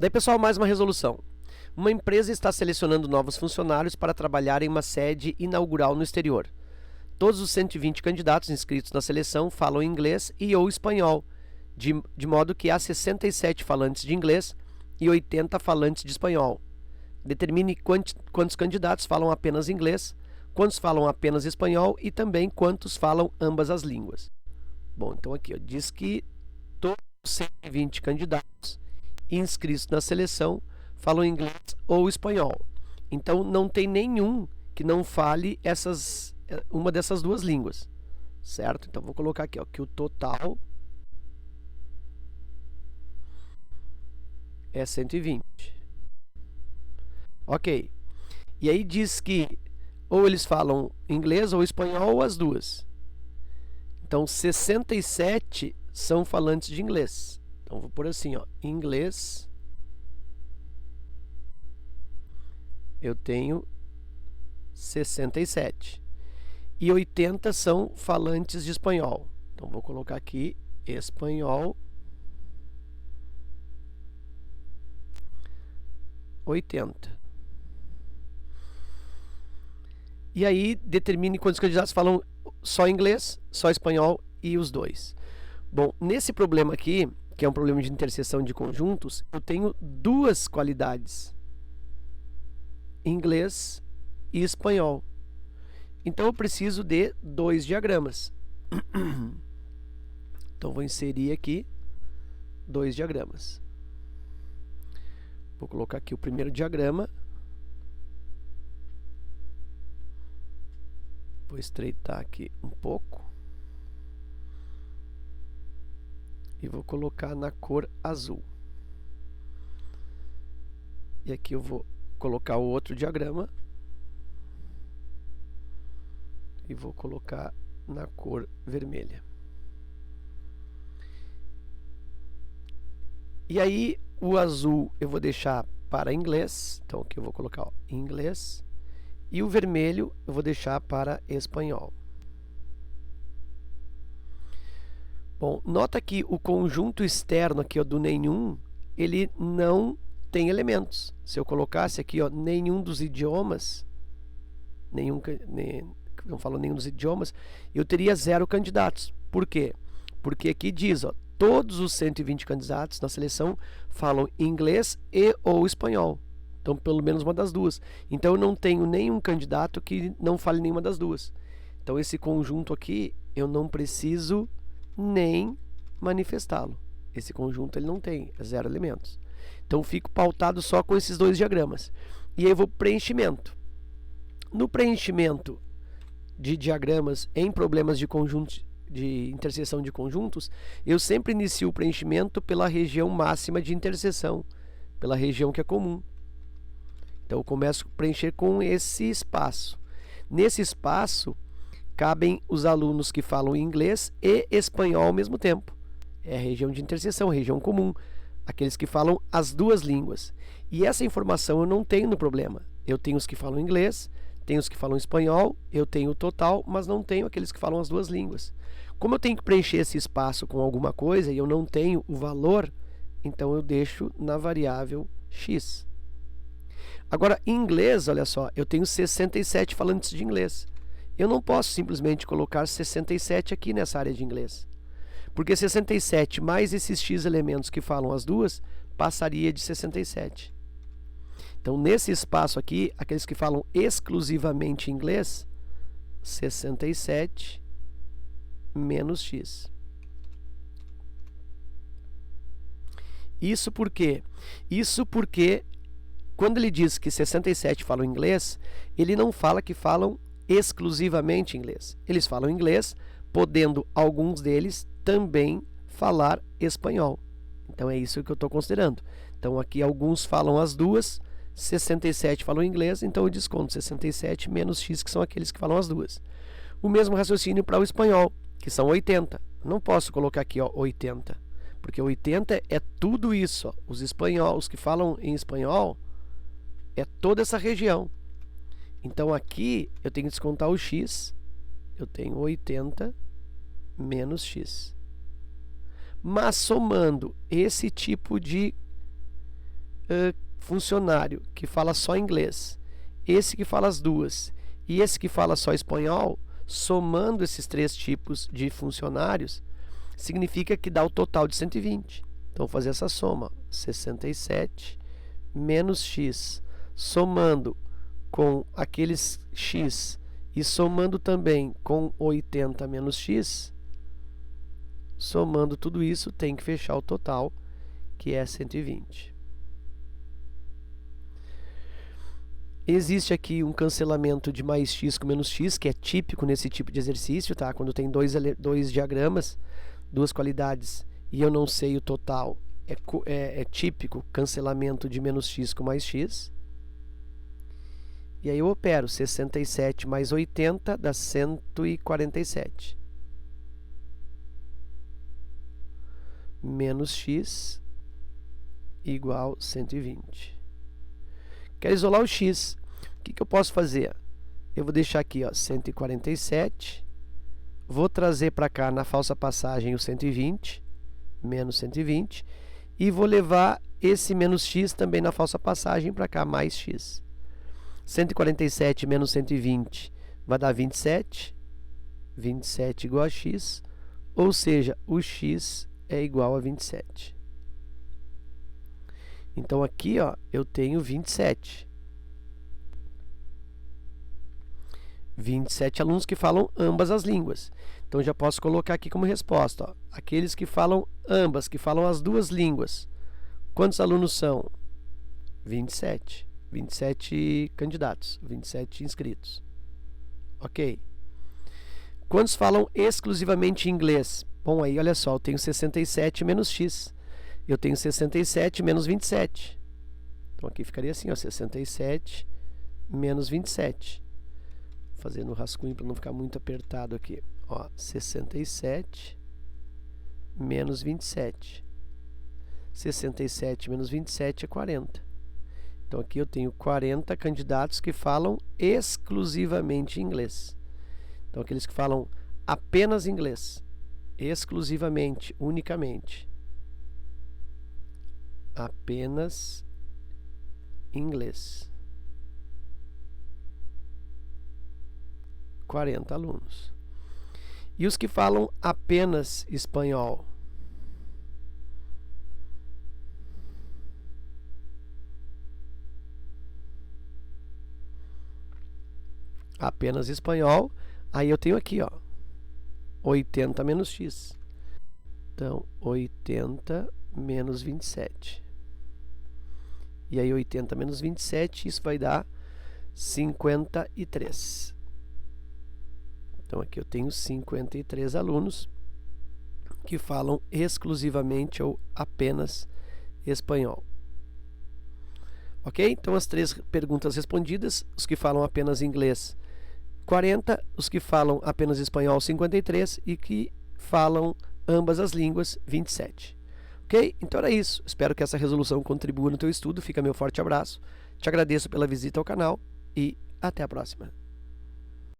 Daí, pessoal, mais uma resolução. Uma empresa está selecionando novos funcionários para trabalhar em uma sede inaugural no exterior. Todos os 120 candidatos inscritos na seleção falam inglês e ou espanhol, de modo que há 67 falantes de inglês e 80 falantes de espanhol. Determine quantos candidatos falam apenas inglês, quantos falam apenas espanhol e também quantos falam ambas as línguas. Bom, então aqui diz que todos os 120 candidatos inscritos na seleção falam inglês ou espanhol. Então não tem nenhum que não fale uma dessas duas línguas, certo? Então vou colocar aqui, que o total é 120. Ok. E aí diz que ou eles falam inglês ou espanhol ou as duas. Então 67 são falantes de inglês. Então vou pôr assim, inglês. Eu tenho 67. E 80 são falantes de espanhol. Então vou colocar aqui espanhol 80. E aí determine quantos candidatos falam só inglês, só espanhol e os dois. Bom, nesse problema aqui, que é um problema de interseção de conjuntos, eu tenho duas qualidades: inglês e espanhol. Então eu preciso de dois diagramas. Então vou inserir aqui dois diagramas. Vou colocar aqui o primeiro diagrama. Vou estreitar aqui um pouco. E vou colocar na cor azul. E aqui eu vou colocar o outro diagrama. E vou colocar na cor vermelha. E aí o azul eu vou deixar para inglês. Então aqui eu vou colocar inglês. E o vermelho eu vou deixar para espanhol. Bom, nota que o conjunto externo aqui do nenhum, ele não tem elementos. Se eu colocasse aqui nenhum dos idiomas, não falo nenhum dos idiomas, eu teria 0 candidatos. Por quê? Porque aqui diz, todos os 120 candidatos na seleção falam inglês e ou espanhol. Então, pelo menos uma das duas. Então, eu não tenho nenhum candidato que não fale nenhuma das duas. Então, esse conjunto aqui, eu não preciso nem manifestá-lo. Esse conjunto ele não tem, é 0 elementos. Então, fico pautado só com esses dois diagramas. E aí eu vou para preenchimento. No preenchimento de diagramas em problemas de conjuntos, de interseção de conjuntos, eu sempre inicio o preenchimento pela região máxima de interseção, pela região que é comum. Então eu começo a preencher com esse espaço. Nesse espaço cabem os alunos que falam inglês e espanhol ao mesmo tempo. É a região de interseção, região comum. Aqueles que falam as duas línguas. E essa informação eu não tenho no problema. Eu tenho os que falam inglês, tenho os que falam espanhol, eu tenho o total, mas não tenho aqueles que falam as duas línguas. Como eu tenho que preencher esse espaço com alguma coisa e eu não tenho o valor, então eu deixo na variável x. Agora, em inglês, olha só, eu tenho 67 falantes de inglês. Eu não posso simplesmente colocar 67 aqui nessa área de inglês. Porque 67 mais esses x elementos que falam as duas, passaria de 67. Então, nesse espaço aqui, aqueles que falam exclusivamente inglês, 67 menos x. Isso por quê? Isso porque quando ele diz que 67 falam inglês, ele não fala que falam exclusivamente inglês. Eles falam inglês, podendo alguns deles também falar espanhol. Então é isso que eu estou considerando. Então aqui alguns falam as duas, 67 falam inglês, então eu desconto 67 menos x, que são aqueles que falam as duas. O mesmo raciocínio para o espanhol, que são 80. Não posso colocar aqui 80, porque 80 é tudo isso. Os que falam em espanhol, é toda essa região. Então aqui eu tenho que descontar o x. Eu tenho 80 menos x. Mas somando esse tipo de funcionário que fala só inglês, esse que fala as duas e esse que fala só espanhol, somando esses três tipos de funcionários, significa que dá o total de 120. Então, vou fazer essa soma, 67 menos x, somando com aqueles x e somando também com 80 menos x, somando tudo isso, tem que fechar o total, que é 120. Existe aqui um cancelamento de mais x com menos x, que é típico nesse tipo de exercício, tá? Quando tem dois diagramas, duas qualidades, e eu não sei o total, é típico cancelamento de menos x com mais x. E aí eu opero 67 mais 80 dá 147. Menos x igual 120. Quero isolar o x. O que eu posso fazer? Eu vou deixar aqui, ó, 147. Vou trazer para cá na falsa passagem o 120, menos 120. E vou levar esse menos x também na falsa passagem para cá, mais x. 147 menos 120 vai dar 27. 27 igual a x. Ou seja, o x é igual a 27. Então, aqui, ó, eu tenho 27. 27 alunos que falam ambas as línguas. Então, já posso colocar aqui como resposta, ó, aqueles que falam ambas, que falam as duas línguas. Quantos alunos são? 27. 27 candidatos, 27 inscritos. Ok. Quantos falam exclusivamente inglês? Bom, aí, olha só, eu tenho 67 menos x. Eu tenho 67 menos 27. Então, aqui ficaria assim, ó, 67 menos 27. Vou fazer no rascunho para não ficar muito apertado aqui. Ó, 67 menos 27. 67 menos 27 é 40. Então, aqui eu tenho 40 candidatos que falam exclusivamente inglês. Então, aqueles que falam apenas inglês, exclusivamente, unicamente. Apenas inglês. 40 alunos. E os que falam apenas espanhol? Apenas espanhol. Aí eu tenho aqui, ó, 80 menos x. Então, 80 menos 27. E aí, 80 menos 27, isso vai dar 53. Então, aqui eu tenho 53 alunos que falam exclusivamente ou apenas espanhol. Ok? Então, as três perguntas respondidas. Os que falam apenas inglês, 40. Os que falam apenas espanhol, 53. E que falam ambas as línguas, 27. Ok? Então era isso. Espero que essa resolução contribua no teu estudo. Fica meu forte abraço. Te agradeço pela visita ao canal e até a próxima.